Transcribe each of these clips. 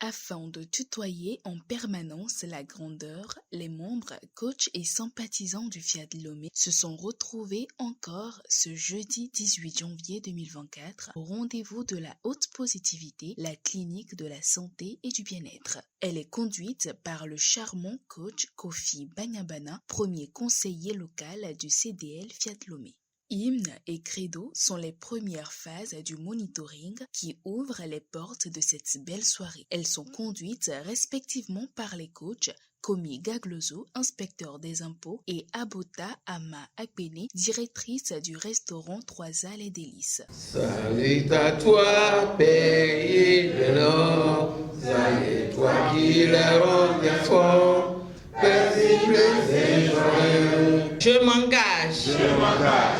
Afin de tutoyer en permanence la grandeur, les membres, coachs et sympathisants du Fiat Lomé se sont retrouvés encore ce jeudi 18 janvier 2024 au rendez-vous de la haute positivité, la clinique de la santé et du bien-être. Elle est conduite par le charmant coach Kofi Banyabana, premier conseiller local du CDL Fiat Lomé. Hymne et credo sont les premières phases du monitoring qui ouvrent les portes de cette belle soirée. Elles sont conduites respectivement par les coachs Komi Gagloso, inspecteur des impôts, et Abota Ama Akbene, directrice du restaurant Trois Halles et Délices. Salut à toi, pays de l'or, salut toi qui le rends bien fort, paisible et joyeux. Je m'engage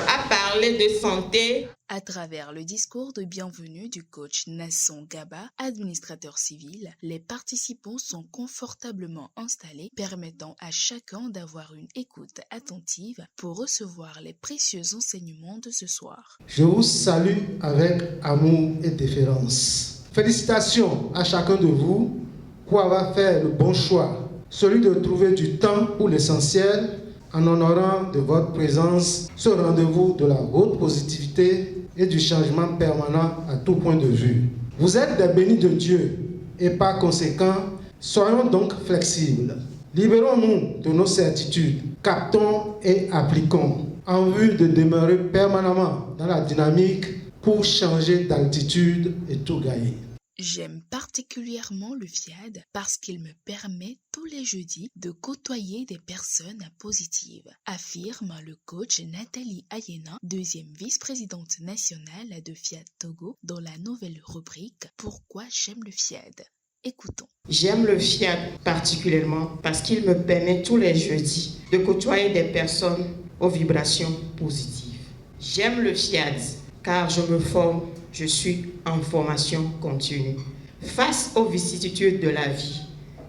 à parler de santé. À travers le discours de bienvenue du coach Nasson Gaba, administrateur civil, les participants sont confortablement installés, permettant à chacun d'avoir une écoute attentive pour recevoir les précieux enseignements de ce soir. Je vous salue avec amour et déférence. Félicitations à chacun de vous pour avoir fait le bon choix, celui de trouver du temps pour l'essentiel en honorant de votre présence ce rendez-vous de la haute positivité et du changement permanent à tout point de vue. Vous êtes des bénis de Dieu et par conséquent, soyons donc flexibles. Libérons-nous de nos certitudes, captons et appliquons en vue de demeurer permanemment dans la dynamique pour changer d'altitude et tout gagner. J'aime particulièrement le FIAD parce qu'il me permet tous les jeudis de côtoyer des personnes positives, affirme le coach Nathalie Ayena, deuxième vice-présidente nationale de Fiat Togo, dans la nouvelle rubrique « Pourquoi j'aime le FIAD ». Écoutons. J'aime le Fiat particulièrement parce qu'il me permet tous les jeudis de côtoyer des personnes aux vibrations positives. J'aime le Fiat car je me forme. Je suis en formation continue. Face aux vicissitudes de la vie,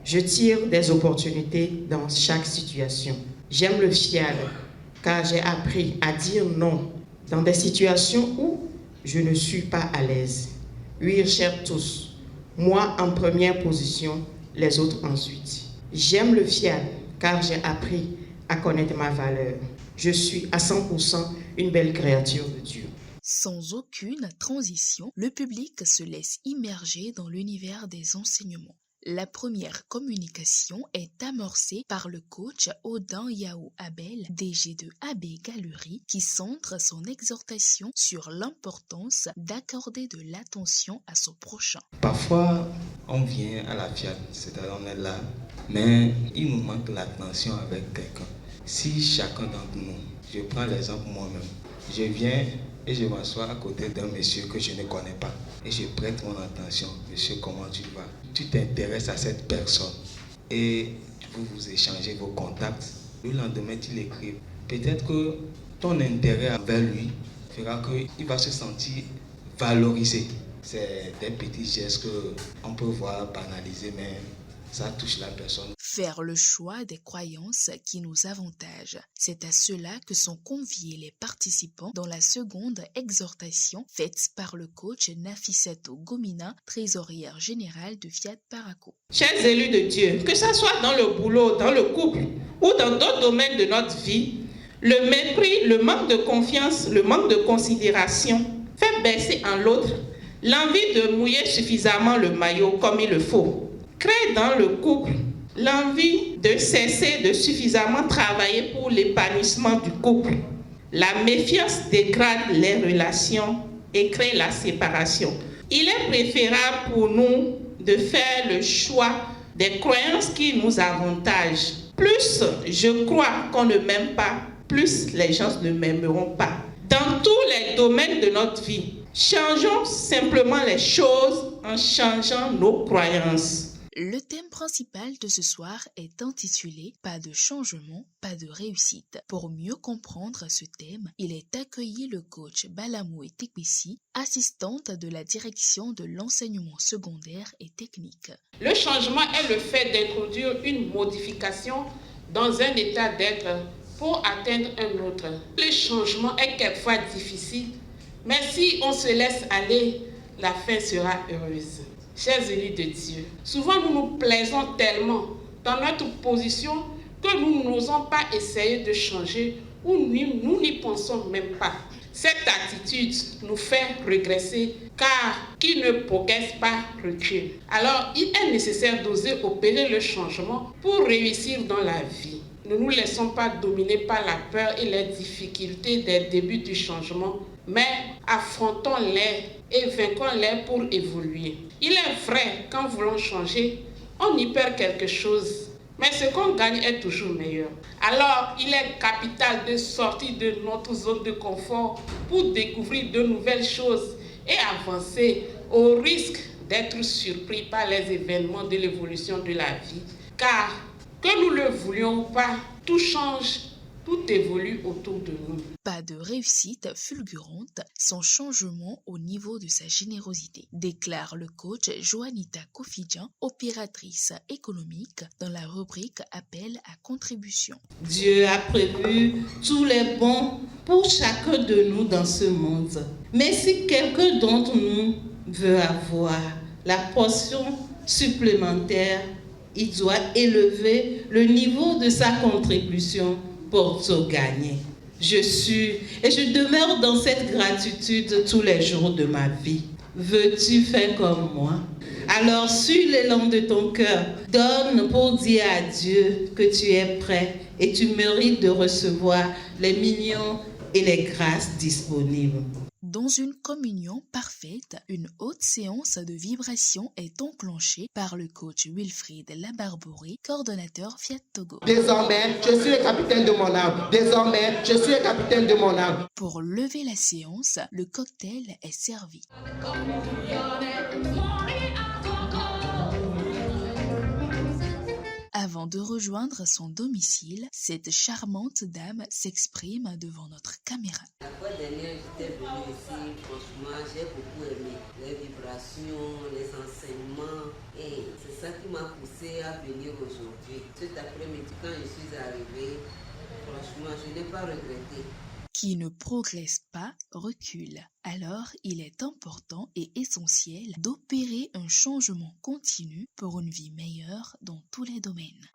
je tire des opportunités dans chaque situation. J'aime le FIAD car j'ai appris à dire non dans des situations où je ne suis pas à l'aise. Oui, chers tous, moi en première position, les autres ensuite. J'aime le FIAD car j'ai appris à connaître ma valeur. Je suis à 100% une belle créature de Dieu. Sans aucune transition, le public se laisse immerger dans l'univers des enseignements. La première communication est amorcée par le coach Odin Yao Abel, DG de AB Galerie, qui centre son exhortation sur l'importance d'accorder de l'attention à son prochain. Parfois, on vient à la Fiat, c'est-à-dire on est là, mais il nous manque l'attention avec quelqu'un. Si chacun d'entre nous, je prends l'exemple moi-même, je viens et je m'assois à côté d'un monsieur que je ne connais pas. Et je prête mon attention. Monsieur, comment tu vas? Tu t'intéresses à cette personne. Et vous échangez vos contacts. Le lendemain, tu l'écris. Peut-être que ton intérêt envers lui fera qu'il va se sentir valorisé. C'est des petits gestes qu'on peut voir banalisés, mais ça touche la personne. Faire le choix des croyances qui nous avantagent. C'est à cela que sont conviés les participants dans la seconde exhortation faite par le coach Nafissato Gomina, trésorière générale de Fiat Paraco. Chers élus de Dieu, que ce soit dans le boulot, dans le couple ou dans d'autres domaines de notre vie, le mépris, le manque de confiance, le manque de considération fait baisser en l'autre l'envie de mouiller suffisamment le maillot comme il le faut. Crée dans le couple l'envie de cesser de suffisamment travailler pour l'épanouissement du couple. La méfiance dégrade les relations et crée la séparation. Il est préférable pour nous de faire le choix des croyances qui nous avantagent. Plus je crois qu'on ne m'aime pas, plus les gens ne m'aimeront pas. Dans tous les domaines de notre vie, changeons simplement les choses en changeant nos croyances. Le thème principal de ce soir est intitulé « Pas de changement, pas de réussite ». Pour mieux comprendre ce thème, il est accueilli le coach Balamou Tekwesi, assistante de la direction de l'enseignement secondaire et technique. Le changement est le fait d'introduire une modification dans un état d'être pour atteindre un autre. Le changement est quelquefois difficile, mais si on se laisse aller, la fin sera heureuse. Chers élus de Dieu, souvent nous nous plaisons tellement dans notre position que nous n'osons pas essayer de changer ou nous n'y pensons même pas. Cette attitude nous fait régresser car qui ne progresse pas recule. Alors il est nécessaire d'oser opérer le changement pour réussir dans la vie. Ne nous laissons pas dominer par la peur et les difficultés des débuts du changement, mais affrontons-les et vainquons-les pour évoluer. Il est vrai qu'en voulant changer, on y perd quelque chose, mais ce qu'on gagne est toujours meilleur. Alors, il est capital de sortir de notre zone de confort pour découvrir de nouvelles choses et avancer au risque d'être surpris par les événements de l'évolution de la vie. Car, que nous le voulions ou pas, tout change, tout évolue autour de nous. Pas de réussite fulgurante sans changement au niveau de sa générosité, déclare le coach Joanita Kofidjian, opératrice économique, dans la rubrique Appel à contribution. Dieu a prévu tous les bons pour chacun de nous dans ce monde. Mais si quelqu'un d'entre nous veut avoir la portion supplémentaire, il doit élever le niveau de sa contribution pour tout gagner. Je suis et je demeure dans cette gratitude tous les jours de ma vie. Veux-tu faire comme moi? Alors, suis l'élan de ton cœur. Donne pour dire à Dieu que tu es prêt et tu mérites de recevoir les millions et les grâces disponibles. Dans une communion parfaite, une haute séance de vibration est enclenchée par le coach Wilfried Labarboré, coordonnateur Fiat Togo. Désormais, je suis le capitaine de mon âme. Désormais, je suis le capitaine de mon âme. Pour lever la séance, le cocktail est servi. Avant de rejoindre son domicile, cette charmante dame s'exprime devant notre caméra. La fois dernière, j'étais venue ici, franchement, j'ai beaucoup aimé les vibrations, les enseignements, et c'est ça qui m'a poussé à venir aujourd'hui. Cet après-midi, quand je suis arrivée, franchement, je n'ai pas regretté. Qui ne progresse pas recule. Alors, il est important et essentiel d'opérer un changement continu pour une vie meilleure dans tous les domaines.